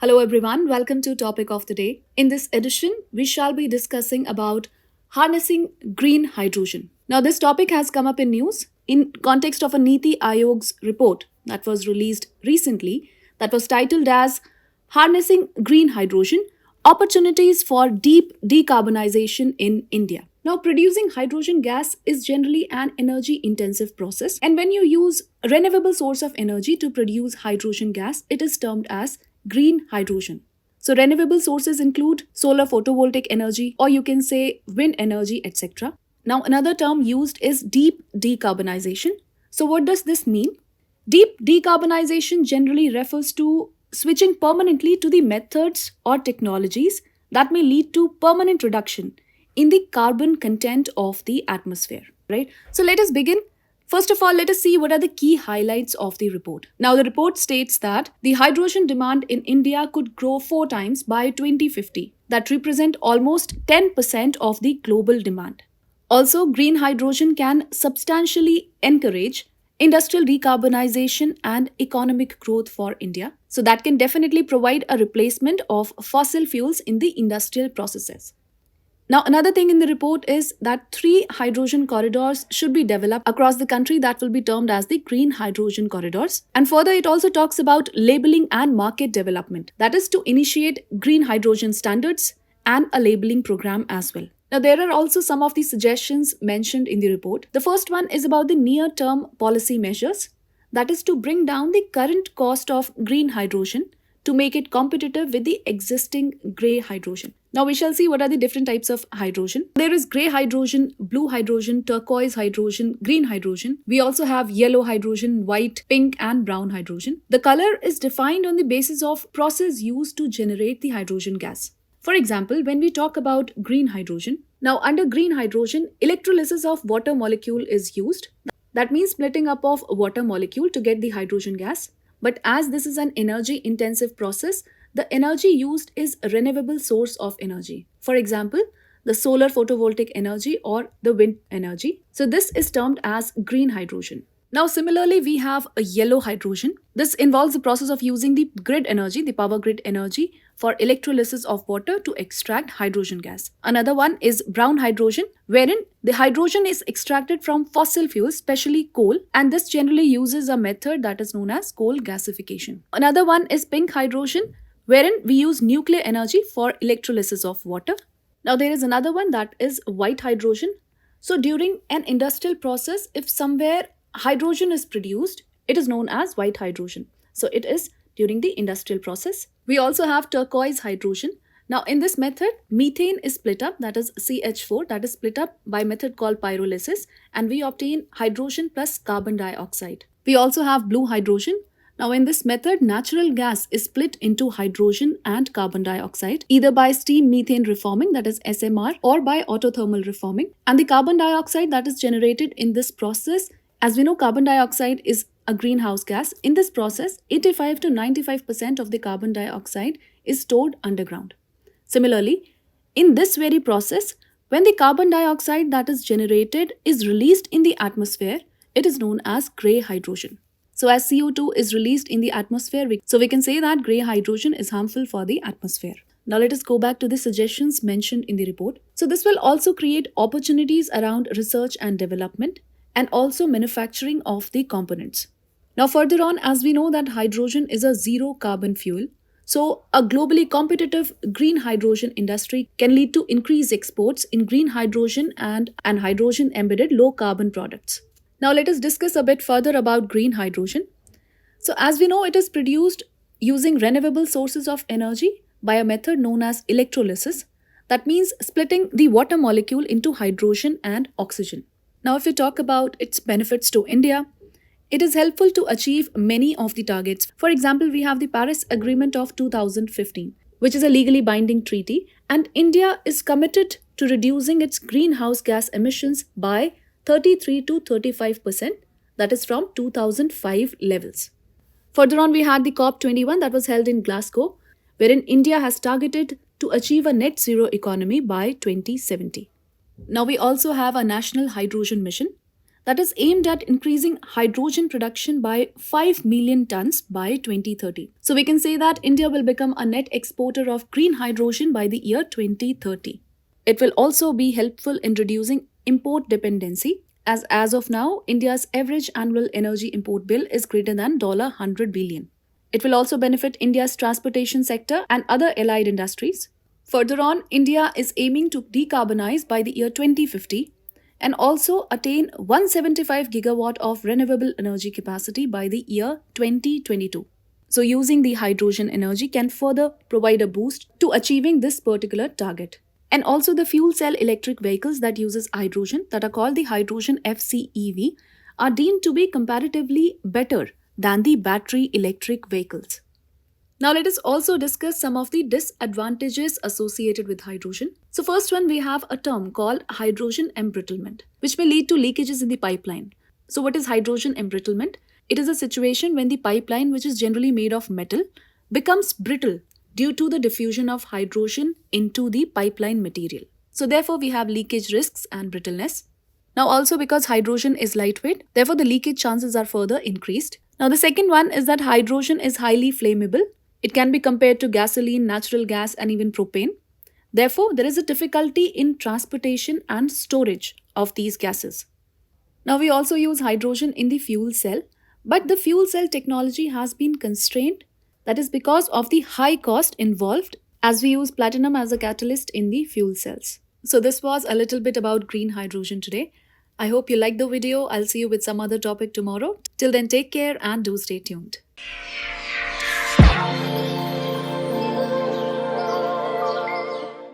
Hello everyone, welcome to topic of the day. In this edition, we shall be discussing about harnessing green hydrogen. Now this topic has come up in news in context of a NITI Aayog's report that was released recently that was titled as Harnessing Green Hydrogen: Opportunities for Deep Decarbonization in India. Now, producing hydrogen gas is generally an energy intensive process, and when you use a renewable source of energy to produce hydrogen gas, it is termed as green hydrogen. So, renewable sources include solar photovoltaic energy, or you can say wind energy, etc. Now, another term used is deep decarbonization. So, what does this mean? Deep decarbonization generally refers to switching permanently to the methods or technologies that may lead to permanent reduction in the carbon content of the atmosphere, right? So let us begin. First of all, let us see what are the key highlights of the report. Now, the report states that the hydrogen demand in India could grow 4 times by 2050. That represent almost 10% of the global demand. Also, green hydrogen can substantially encourage industrial decarbonization and economic growth for India. So that can definitely provide a replacement of fossil fuels in the industrial processes. Now, another thing in the report is that 3 hydrogen corridors should be developed across the country that will be termed as the green hydrogen corridors. And further, it also talks about labeling and market development. That is to initiate green hydrogen standards and a labeling program as well. Now, there are also some of the suggestions mentioned in the report. The first one is about the near-term policy measures. That is to bring down the current cost of green hydrogen to make it competitive with the existing grey hydrogen. Now we shall see what are the different types of hydrogen. There is grey hydrogen, blue hydrogen, turquoise hydrogen, green hydrogen. We also have yellow hydrogen, white, pink and brown hydrogen. The color is defined on the basis of process used to generate the hydrogen gas. For example, when we talk about green hydrogen, now under green hydrogen, electrolysis of water molecule is used. That means splitting up of water molecule to get the hydrogen gas. But as this is an energy intensive process, the energy used is a renewable source of energy. For example, the solar photovoltaic energy or the wind energy. So this is termed as green hydrogen. Now similarly, we have a yellow hydrogen. This involves the process of using the grid energy, the power grid energy, for electrolysis of water to extract hydrogen gas. Another one is brown hydrogen, wherein the hydrogen is extracted from fossil fuels, especially coal, and this generally uses a method that is known as coal gasification. Another one is pink hydrogen, wherein we use nuclear energy for electrolysis of water. Now there is another one that is white hydrogen. So during an industrial process, if somewhere hydrogen is produced, it is known as white hydrogen. So it is during the industrial process. We also have turquoise hydrogen. Now in this method, methane is split up, that is CH4, that is split up by method called pyrolysis, and we obtain hydrogen plus carbon dioxide. We also have blue hydrogen. Now in this method, natural gas is split into hydrogen and carbon dioxide, either by steam methane reforming, that is SMR, or by autothermal reforming. And the carbon dioxide that is generated in this process, as we know, carbon dioxide is a greenhouse gas. In this process, 85 to 95% of the carbon dioxide is stored underground. Similarly, in this very process, when the carbon dioxide that is generated is released in the atmosphere, it is known as grey hydrogen. So as CO2 is released in the atmosphere, we can say that grey hydrogen is harmful for the atmosphere. Now let us go back to the suggestions mentioned in the report. So this will also create opportunities around research and development and also manufacturing of the components. Now further on, as we know that hydrogen is a zero carbon fuel, so a globally competitive green hydrogen industry can lead to increased exports in green hydrogen and hydrogen embedded low carbon products. Now let us discuss a bit further about green hydrogen. So as we know, it is produced using renewable sources of energy by a method known as electrolysis. That means splitting the water molecule into hydrogen and oxygen. Now if we talk about its benefits to India, it is helpful to achieve many of the targets. For example, we have the Paris Agreement of 2015, which is a legally binding treaty, and India is committed to reducing its greenhouse gas emissions by 33 to 35%, that is from 2005 levels. Further on, we had the COP21 that was held in Glasgow, wherein India has targeted to achieve a net zero economy by 2070. Now we also have a national hydrogen mission. that is aimed at increasing hydrogen production by 5 million tons by 2030. So we can say that India will become a net exporter of green hydrogen by the year 2030. It will also be helpful in reducing import dependency, as of now, India's average annual energy import bill is greater than $100 billion. It will also benefit India's transportation sector and other allied industries. Further on, India is aiming to decarbonize by the year 2050 and also attain 175 gigawatt of renewable energy capacity by the year 2022. So using the hydrogen energy can further provide a boost to achieving this particular target. And also the fuel cell electric vehicles that uses hydrogen, that are called the hydrogen FCEV, are deemed to be comparatively better than the battery electric vehicles. Now let us also discuss some of the disadvantages associated with hydrogen. So first one, we have a term called hydrogen embrittlement, which may lead to leakages in the pipeline. So what is hydrogen embrittlement? It is a situation when the pipeline, which is generally made of metal, becomes brittle due to the diffusion of hydrogen into the pipeline material. So therefore we have leakage risks and brittleness. Now also because hydrogen is lightweight, therefore the leakage chances are further increased. Now the second one is that hydrogen is highly flammable. It can be compared to gasoline, natural gas and even propane. Therefore there is a difficulty in transportation and storage of these gases. Now we also use hydrogen in the fuel cell, but the fuel cell technology has been constrained. That is because of the high cost involved, as we use platinum as a catalyst in the fuel cells. So this was a little bit about green hydrogen today. I hope you liked the video. I'll see you with some other topic tomorrow. Till then, take care and do stay tuned.